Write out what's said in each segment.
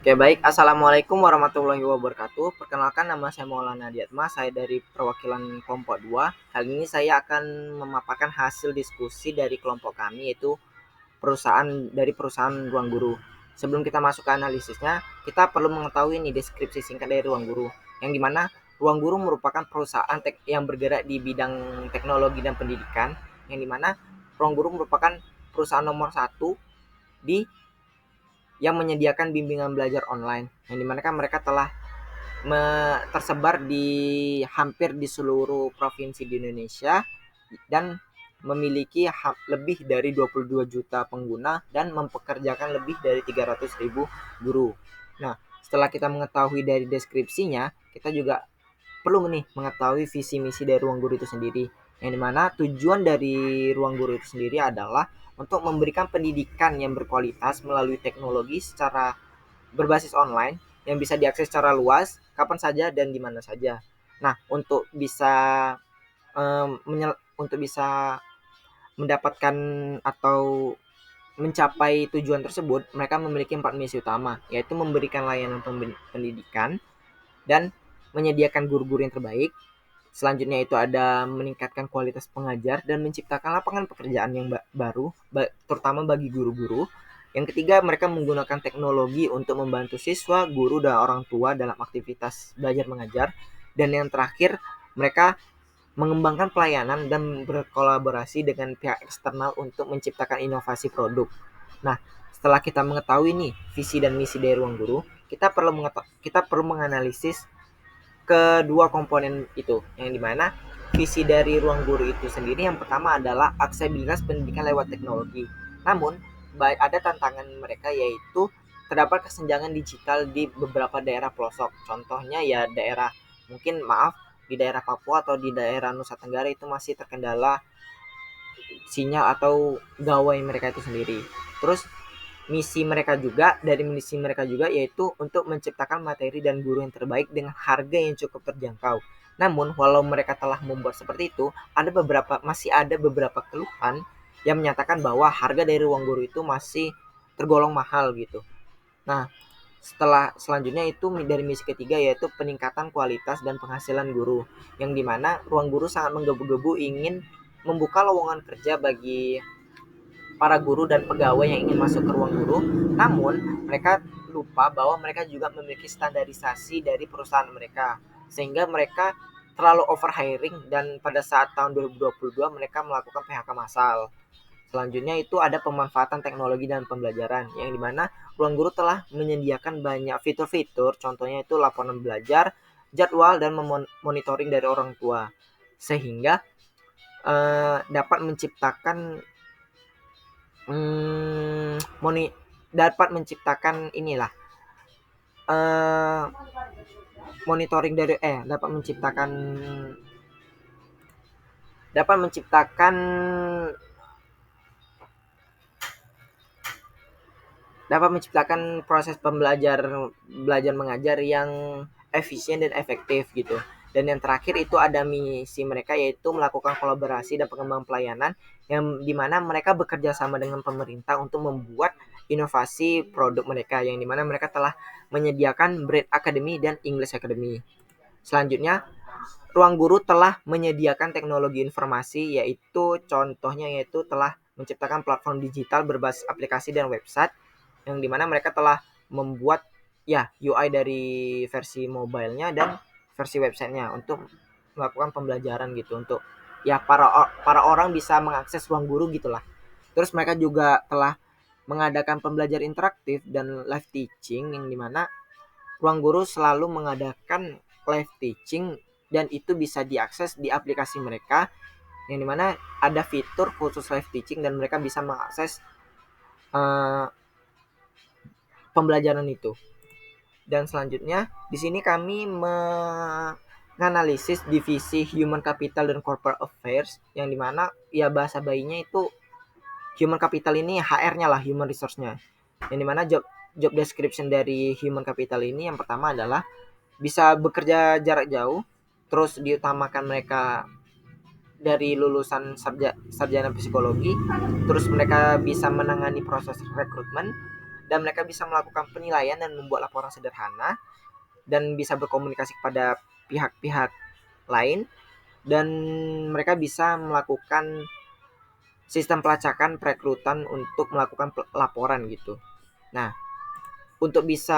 Oke, baik. Assalamualaikum warahmatullahi wabarakatuh. Perkenalkan, nama saya Maulana Diatma. Saya dari perwakilan kelompok 2. Kali ini saya akan memaparkan hasil diskusi dari kelompok kami, yaitu perusahaan Ruang Guru. Sebelum kita masuk ke analisisnya, kita perlu mengetahui nih deskripsi singkat dari Ruang Guru, yang dimana Ruang Guru merupakan perusahaan yang bergerak di bidang teknologi dan pendidikan, yang dimana Ruang Guru merupakan perusahaan nomor satu di yang menyediakan bimbingan belajar online, yang dimana kan mereka telah tersebar di hampir di seluruh provinsi di Indonesia dan memiliki lebih dari 22 juta pengguna dan mempekerjakan lebih dari 300.000 guru. Nah, setelah kita mengetahui dari deskripsinya, kita juga perlu nih mengetahui visi misi dari Ruang Guru itu sendiri. Yang dimana tujuan dari Ruang Guru itu sendiri adalah untuk memberikan pendidikan yang berkualitas melalui teknologi secara berbasis online yang bisa diakses secara luas, kapan saja dan di mana saja. Nah, untuk bisa mendapatkan atau mencapai tujuan tersebut, mereka memiliki 4 misi utama, yaitu memberikan layanan pendidikan dan menyediakan guru-guru yang terbaik. Selanjutnya itu ada meningkatkan kualitas pengajar dan menciptakan lapangan pekerjaan yang baru, terutama bagi guru-guru. Yang ketiga, mereka menggunakan teknologi untuk membantu siswa, guru, dan orang tua dalam aktivitas belajar mengajar. Dan yang terakhir, mereka mengembangkan pelayanan dan berkolaborasi dengan pihak eksternal untuk menciptakan inovasi produk. Nah, setelah kita mengetahui nih visi dan misi dari Ruang Guru, kita perlu menganalisis kedua komponen itu, yang dimana visi dari Ruang Guru itu sendiri yang pertama adalah aksesibilitas pendidikan lewat teknologi. Namun ada tantangan mereka, yaitu terdapat kesenjangan digital di beberapa daerah pelosok. Contohnya ya di daerah Papua atau di daerah Nusa Tenggara itu masih terkendala sinyal atau gawai mereka itu sendiri. Terus misi mereka juga yaitu untuk menciptakan materi dan guru yang terbaik dengan harga yang cukup terjangkau. Namun walau mereka telah membuat seperti itu, masih ada beberapa keluhan yang menyatakan bahwa harga dari Ruang Guru itu masih tergolong mahal gitu. Nah, selanjutnya itu dari misi ketiga, yaitu peningkatan kualitas dan penghasilan guru, yang dimana Ruang Guru sangat menggebu-gebu ingin membuka lowongan kerja bagi para guru dan pegawai yang ingin masuk ke Ruang Guru. Namun mereka lupa bahwa mereka juga memiliki standarisasi dari perusahaan mereka, sehingga mereka terlalu over hiring, dan pada saat tahun 2022 mereka melakukan PHK massal. Selanjutnya itu ada pemanfaatan teknologi dan pembelajaran, yang dimana Ruang Guru telah menyediakan banyak fitur-fitur, contohnya itu laporan belajar, jadwal, dan monitoring dari orang tua, sehingga dapat menciptakan dapat menciptakan inilah eh, monitoring dari dapat menciptakan proses belajar mengajar yang efisien dan efektif gitu. Dan yang terakhir itu ada misi mereka, yaitu melakukan kolaborasi dan pengembangan pelayanan, yang dimana mereka bekerja sama dengan pemerintah untuk membuat inovasi produk mereka, yang dimana mereka telah menyediakan Braille Academy dan English Academy. Selanjutnya, Ruang Guru telah menyediakan teknologi informasi, yaitu telah menciptakan platform digital berbasis aplikasi dan website, yang dimana mereka telah membuat UI dari versi mobilenya dan versi websitenya untuk melakukan pembelajaran gitu, untuk para orang bisa mengakses Ruang Guru gitulah. Terus mereka juga telah mengadakan pembelajaran interaktif dan live teaching, yang dimana Ruang Guru selalu mengadakan live teaching dan itu bisa diakses di aplikasi mereka, yang dimana ada fitur khusus live teaching dan mereka bisa mengakses pembelajaran itu. Dan selanjutnya di sini kami menganalisis divisi Human Capital dan Corporate Affairs, yang dimana bahasa bayinya itu Human Capital ini HR-nya lah, Human Resource-nya. Yang dimana job description dari Human Capital ini yang pertama adalah bisa bekerja jarak jauh, terus diutamakan mereka dari lulusan sarjana psikologi, terus mereka bisa menangani proses rekrutmen, dan mereka bisa melakukan penilaian dan membuat laporan sederhana dan bisa berkomunikasi kepada pihak-pihak lain, dan mereka bisa melakukan sistem pelacakan perekrutan untuk melakukan laporan gitu. Nah, untuk bisa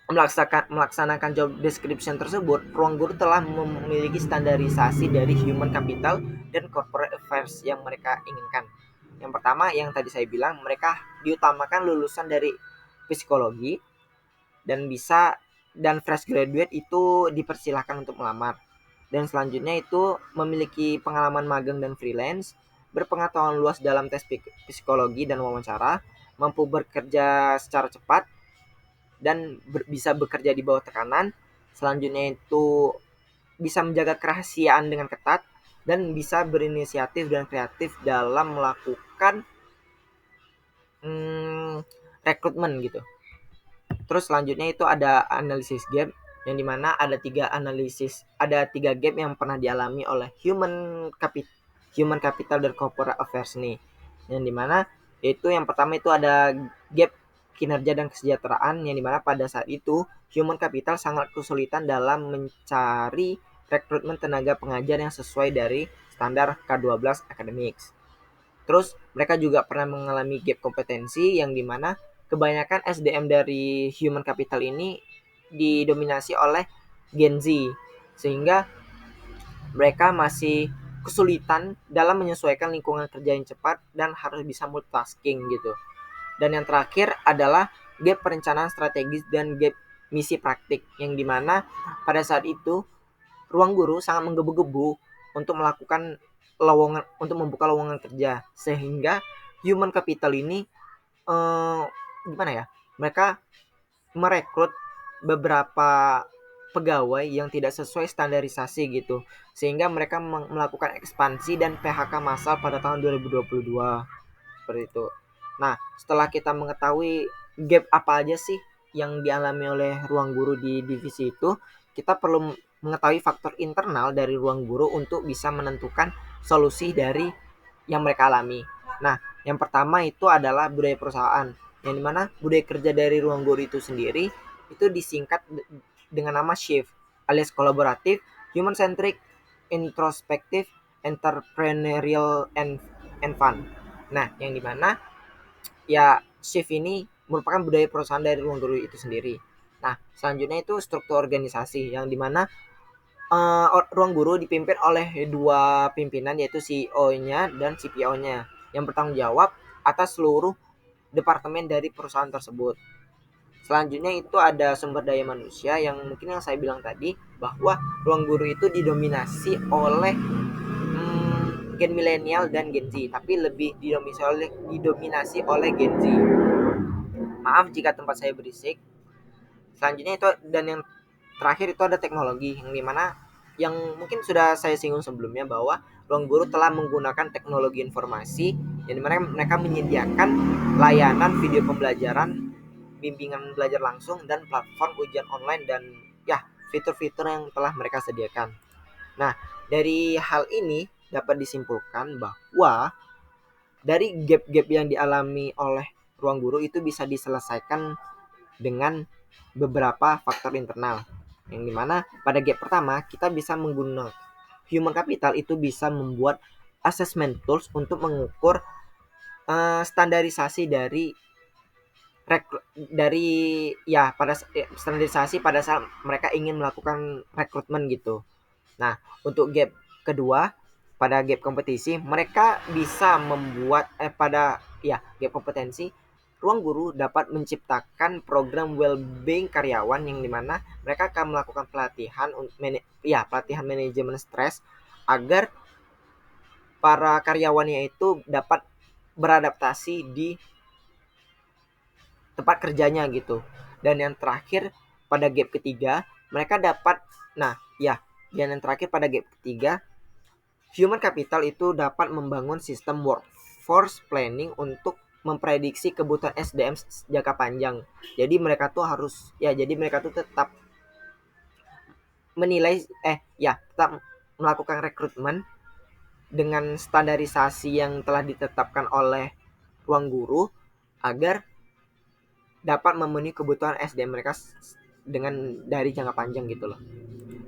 melaksanakan job description tersebut, ruang guru telah memiliki standarisasi dari human capital dan corporate affairs yang mereka inginkan. Yang pertama, yang tadi saya bilang, mereka diutamakan lulusan dari psikologi dan fresh graduate itu dipersilahkan untuk melamar. Dan selanjutnya itu memiliki pengalaman magang dan freelance, berpengetahuan luas dalam tes psikologi dan wawancara, mampu bekerja secara cepat, dan bisa bekerja di bawah tekanan. Selanjutnya itu bisa menjaga kerahasiaan dengan ketat dan bisa berinisiatif dan kreatif dalam melakukan rekrutmen gitu. Terus selanjutnya itu ada analisis gap, yang dimana ada tiga gap yang pernah dialami oleh human capital dan corporate affairs nih. Yang dimana itu yang pertama itu ada gap kinerja dan kesejahteraan, yang dimana pada saat itu human capital sangat kesulitan dalam mencari rekrutmen tenaga pengajar yang sesuai dari standar K12 academics. Terus mereka juga pernah mengalami gap kompetensi, yang dimana kebanyakan SDM dari human capital ini didominasi oleh Gen Z, sehingga mereka masih kesulitan dalam menyesuaikan lingkungan kerja yang cepat dan harus bisa multitasking gitu. Dan yang terakhir adalah gap perencanaan strategis dan gap misi praktik, yang dimana pada saat itu ruang guru sangat menggebu-gebu untuk membuka lowongan kerja, sehingga human capital ini gimana ya, mereka merekrut beberapa pegawai yang tidak sesuai standarisasi gitu, sehingga mereka melakukan ekspansi dan PHK massal pada tahun 2022 seperti itu. Nah, setelah kita mengetahui gap apa aja sih yang dialami oleh ruang guru di divisi itu, kita perlu mengetahui faktor internal dari ruang guru untuk bisa menentukan solusi dari yang mereka alami. Nah, yang pertama itu adalah budaya perusahaan, yang dimana budaya kerja dari ruang guru itu sendiri itu disingkat dengan nama shift, alias kolaboratif, human centric, introspektif, entrepreneurial, and fun. Nah, yang dimana ya shift ini merupakan budaya perusahaan dari ruang guru itu sendiri. Nah, selanjutnya itu struktur organisasi, yang dimana ruang guru dipimpin oleh dua pimpinan, yaitu CEO-nya dan CPO-nya, yang bertanggung jawab atas seluruh departemen dari perusahaan tersebut. Selanjutnya itu ada sumber daya manusia, yang mungkin yang saya bilang tadi, bahwa ruang guru itu didominasi oleh Gen milenial dan Gen Z, tapi lebih didominasi oleh Gen Z. Maaf jika tempat saya berisik. Selanjutnya itu, dan yang terakhir itu ada teknologi, yang dimana yang mungkin sudah saya singgung sebelumnya, bahwa ruang guru telah menggunakan teknologi informasi, yang dimana mereka menyediakan layanan video pembelajaran, bimbingan belajar langsung, dan platform ujian online, dan ya fitur-fitur yang telah mereka sediakan. Nah, dari hal ini dapat disimpulkan bahwa dari gap-gap yang dialami oleh ruang guru itu bisa diselesaikan dengan beberapa faktor internal, yang dimana pada gap pertama kita bisa menggunakan human capital itu bisa membuat assessment tools untuk mengukur standarisasi standarisasi pada saat mereka ingin melakukan rekrutmen gitu. Nah, untuk gap kedua, pada gap kompetisi, mereka bisa membuat gap kompetensi, ruang guru dapat menciptakan program well-being karyawan, yang dimana mereka akan melakukan pelatihan manajemen stres agar para karyawannya itu dapat beradaptasi di tempat kerjanya gitu. Dan yang terakhir pada gap ketiga, mereka dapat pada gap ketiga, human capital itu dapat membangun sistem workforce planning untuk memprediksi kebutuhan SDM jangka panjang. Jadi mereka tuh tetap tetap melakukan rekrutmen dengan standarisasi yang telah ditetapkan oleh ruang guru, agar dapat memenuhi kebutuhan SDM mereka dengan dari jangka panjang gitu loh.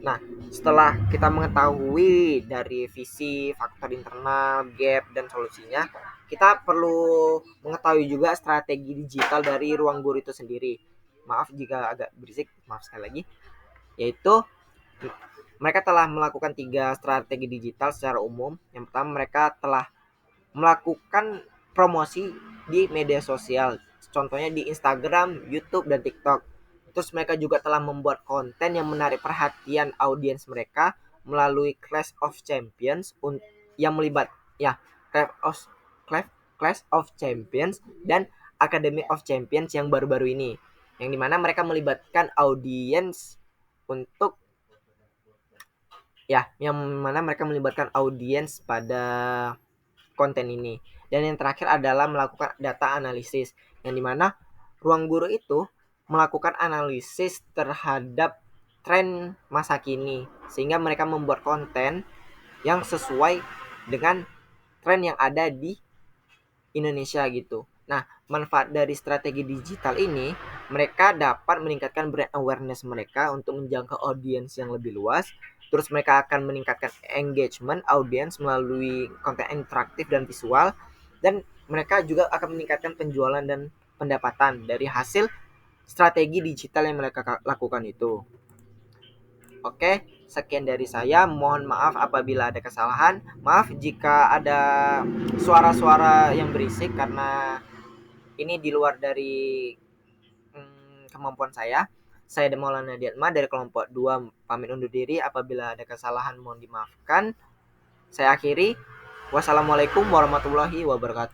Nah, setelah kita mengetahui dari visi, faktor internal, gap, dan solusinya, kita perlu mengetahui juga strategi digital dari ruang guru itu sendiri. Maaf jika agak berisik, maaf sekali lagi. Yaitu mereka telah melakukan 3 strategi digital secara umum. Yang pertama, mereka telah melakukan promosi di media sosial. Contohnya di Instagram, YouTube, dan TikTok. Terus mereka juga telah membuat konten yang menarik perhatian audiens mereka melalui Clash of Champions yang melibat ya Clash of Clash of Champions dan Academy of Champions yang baru-baru ini. Yang dimana mereka melibatkan audiens untuk yang mana mereka melibatkan audiens pada konten ini. Dan yang terakhir adalah melakukan data analisis, yang dimana ruang guru itu melakukan analisis terhadap tren masa kini, sehingga mereka membuat konten yang sesuai dengan tren yang ada di Indonesia gitu. Nah, manfaat dari strategi digital ini, mereka dapat meningkatkan brand awareness mereka untuk menjangkau audiens yang lebih luas. Terus mereka akan meningkatkan engagement audiens melalui konten interaktif dan visual. Dan mereka juga akan meningkatkan penjualan dan pendapatan dari hasil strategi digital yang mereka lakukan itu. Oke, sekian dari saya. Mohon maaf apabila ada kesalahan. Maaf jika ada suara-suara yang berisik karena ini di luar dari kemampuan saya. Saya Maulana Diatma dari kelompok 2 pamit undur diri. Apabila ada kesalahan mohon dimaafkan. Saya akhiri. Wassalamualaikum warahmatullahi wabarakatuh.